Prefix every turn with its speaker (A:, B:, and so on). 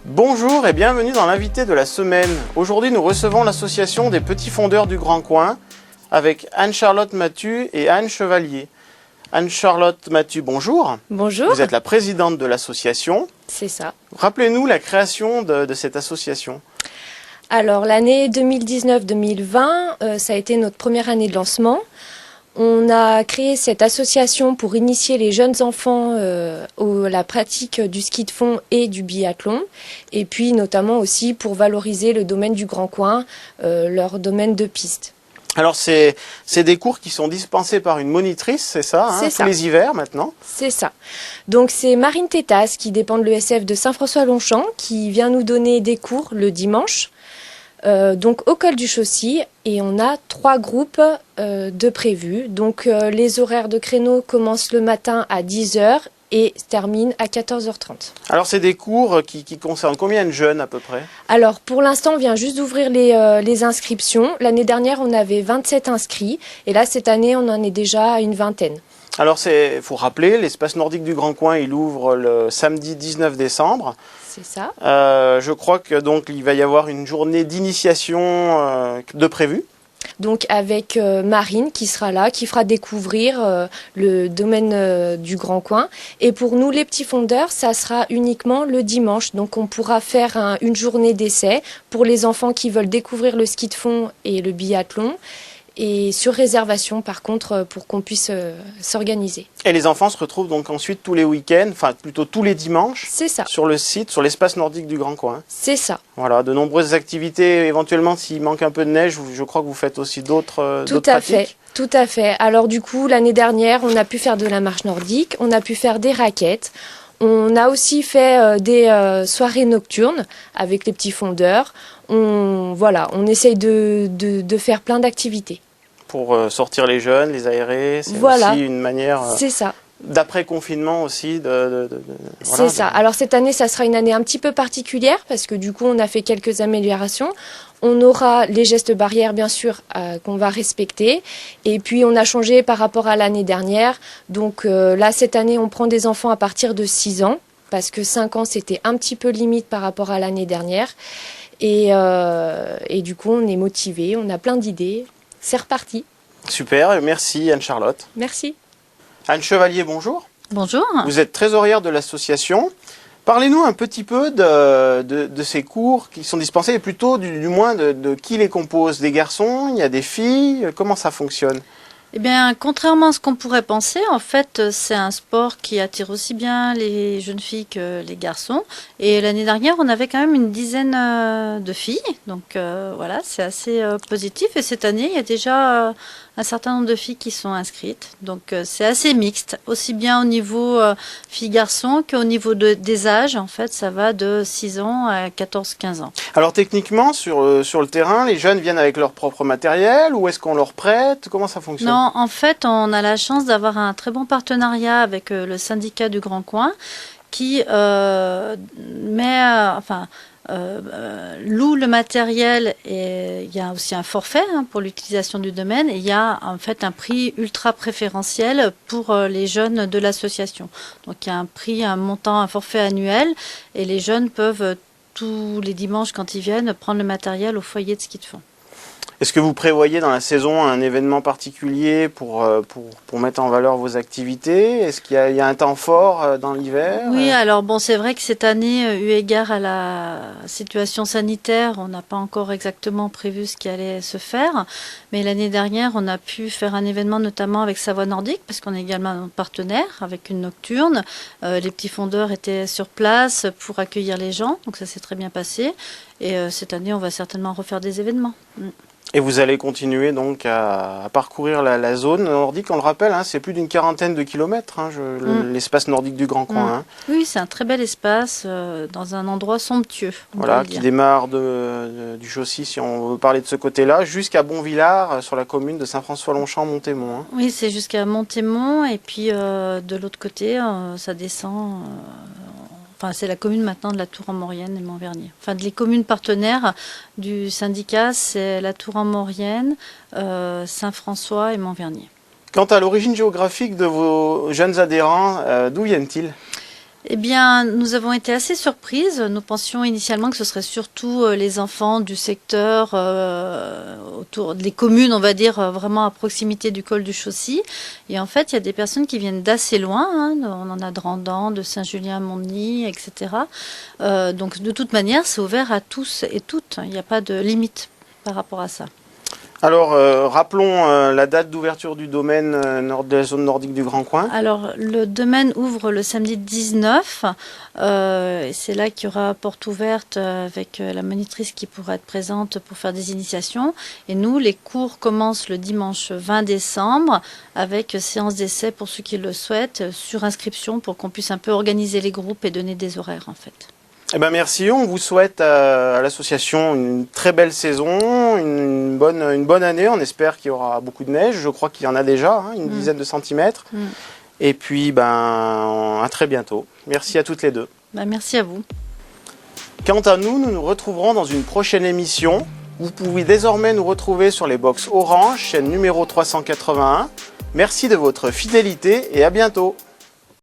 A: Bonjour et bienvenue dans l'invité de la semaine. Aujourd'hui, nous recevons l'association des petits fondeurs du Grand Coin avec Anne-Charlotte Mathieu et Anne Chevalier. Anne-Charlotte Mathieu, bonjour.
B: Bonjour.
A: Vous êtes la présidente de l'association.
B: C'est ça.
A: Rappelez-nous la création de cette association.
B: Alors, l'année 2019-2020, ça a été notre première année de lancement. On a créé cette association pour initier les jeunes enfants à la pratique du ski de fond et du biathlon. Et puis, notamment aussi pour valoriser le domaine du Grand Coin, leur domaine de piste.
A: Alors, c'est des cours qui sont dispensés par une monitrice, c'est ça,
B: C'est ça.
A: tous les hivers maintenant.
B: C'est ça. Donc, c'est Marine Tétas, qui dépend de l'ESF de Saint-François-Longchamp, qui vient nous donner des cours le dimanche. Donc au col du Chaussy, et on a 3 groupes de prévus. Donc les horaires de créneaux commencent le matin à 10h et se terminent à 14h30.
A: Alors c'est des cours qui concernent combien de jeunes à peu près?
B: Alors pour l'instant on vient juste d'ouvrir les inscriptions. L'année dernière on avait 27 inscrits et là cette année on en est déjà à une vingtaine.
A: Alors il faut rappeler, l'espace nordique du Grand Coin, il ouvre le samedi 19 décembre.
B: C'est ça.
A: Je crois que donc il va y avoir une journée d'initiation de prévu.
B: Donc avec Marine qui sera là, qui fera découvrir le domaine du Grand Coin. Et pour nous les petits fondeurs, ça sera uniquement le dimanche. Donc on pourra faire une journée d'essai pour les enfants qui veulent découvrir le ski de fond et le biathlon. Et sur réservation par contre pour qu'on puisse s'organiser.
A: Et les enfants se retrouvent donc ensuite tous les week-ends, enfin plutôt tous les dimanches.
B: C'est ça.
A: Sur le site, sur l'espace nordique du Grand Coin.
B: C'est ça.
A: Voilà, de nombreuses activités. Éventuellement, s'il manque un peu de neige, je crois que vous faites aussi d'autres pratiques.
B: Tout à fait. Alors du coup, l'année dernière, on a pu faire de la marche nordique, on a pu faire des raquettes. On a aussi fait des soirées nocturnes avec les petits fondeurs. On essaye de faire plein d'activités.
A: Pour sortir les jeunes, les aérer, c'est aussi une manière
B: c'est ça.
A: d'après-confinement aussi.
B: C'est ça. Alors cette année, ça sera une année un petit peu particulière parce que du coup, on a fait quelques améliorations. On aura les gestes barrières, bien sûr, qu'on va respecter. Et puis, on a changé par rapport à l'année dernière. Donc là, cette année, on prend des enfants à partir de 6 ans parce que 5 ans, c'était un petit peu limite par rapport à l'année dernière. Et du coup, on est motivés, on a plein d'idées. C'est reparti.
A: Super, merci Anne-Charlotte.
B: Merci.
A: Anne Chevalier, bonjour.
C: Bonjour.
A: Vous êtes trésorière de l'association. Parlez-nous un petit peu de ces cours qui sont dispensés, et plutôt du moins de qui les compose. Des garçons, il y a des filles, comment ça fonctionne?
C: Eh bien, contrairement à ce qu'on pourrait penser, en fait, c'est un sport qui attire aussi bien les jeunes filles que les garçons. Et l'année dernière, on avait quand même une dizaine de filles. Donc voilà, c'est assez positif. Et cette année, il y a déjà un certain nombre de filles qui sont inscrites. Donc c'est assez mixte, aussi bien au niveau filles-garçons qu'au niveau des âges. En fait, ça va de 6 ans à 14-15 ans.
A: Alors techniquement, sur le terrain, les jeunes viennent avec leur propre matériel ou est-ce qu'on leur prête? Comment ça fonctionne?
C: Non, en fait, on a la chance d'avoir un très bon partenariat avec le syndicat du Grand Coin qui loue le matériel et il y a aussi un forfait pour l'utilisation du domaine et il y a en fait un prix ultra préférentiel pour les jeunes de l'association. Donc il y a un prix, un montant, un forfait annuel et les jeunes peuvent tous les dimanches quand ils viennent prendre le matériel au foyer de ski de fond.
A: Est-ce que vous prévoyez dans la saison un événement particulier pour mettre en valeur vos activités? Est-ce qu'il y a un temps fort dans l'hiver?
C: Oui, alors bon, c'est vrai que cette année, eu égard à la situation sanitaire, on n'a pas encore exactement prévu ce qui allait se faire. Mais l'année dernière, on a pu faire un événement notamment avec Savoie Nordique, parce qu'on est également un partenaire avec une nocturne. Les petits fondeurs étaient sur place pour accueillir les gens, donc ça s'est très bien passé. Et cette année, on va certainement refaire des événements.
A: Et vous allez continuer donc à parcourir la zone nordique, on le rappelle, c'est plus d'une quarantaine de kilomètres, l'espace nordique du Grand Coin.
C: Oui, c'est un très bel espace dans un endroit somptueux.
A: Voilà, qui démarre du Chaussy, si on veut parler de ce côté-là, jusqu'à Bonvillars, sur la commune de Saint-François-Longchamp-Montémont.
C: Oui, c'est jusqu'à Montémont, et puis de l'autre côté, ça descend... Enfin, c'est la commune maintenant de la Tour-en-Maurienne et Montvernier. Enfin, les communes partenaires du syndicat, c'est la Tour-en-Maurienne, Saint-François et Montvernier.
A: Quant à l'origine géographique de vos jeunes adhérents, d'où viennent-ils?
C: Eh bien, nous avons été assez surprises. Nous pensions initialement que ce serait surtout les enfants du secteur autour des communes, on va dire, vraiment à proximité du col du Chaussy. Et en fait, il y a des personnes qui viennent d'assez loin. Hein. On en a de Randan, de Saint-Julien-Montny, etc. Donc, de toute manière, c'est ouvert à tous et toutes. Il n'y a pas de limite par rapport à ça.
A: Alors, rappelons la date d'ouverture du domaine de la zone nordique du Grand Coin.
C: Alors, le domaine ouvre le samedi 19. C'est là qu'il y aura porte ouverte avec la monitrice qui pourra être présente pour faire des initiations. Et nous, les cours commencent le dimanche 20 décembre avec séance d'essai pour ceux qui le souhaitent, sur inscription pour qu'on puisse un peu organiser les groupes et donner des horaires en fait.
A: Eh ben merci, on vous souhaite à l'association une très belle saison, une bonne année. On espère qu'il y aura beaucoup de neige. Je crois qu'il y en a déjà, hein, une dizaine de centimètres. Et puis, à très bientôt. Merci à toutes les deux.
C: Merci à vous.
A: Quant à nous, nous nous retrouverons dans une prochaine émission. Vous pouvez désormais nous retrouver sur les box Orange, chaîne numéro 381. Merci de votre fidélité et à bientôt.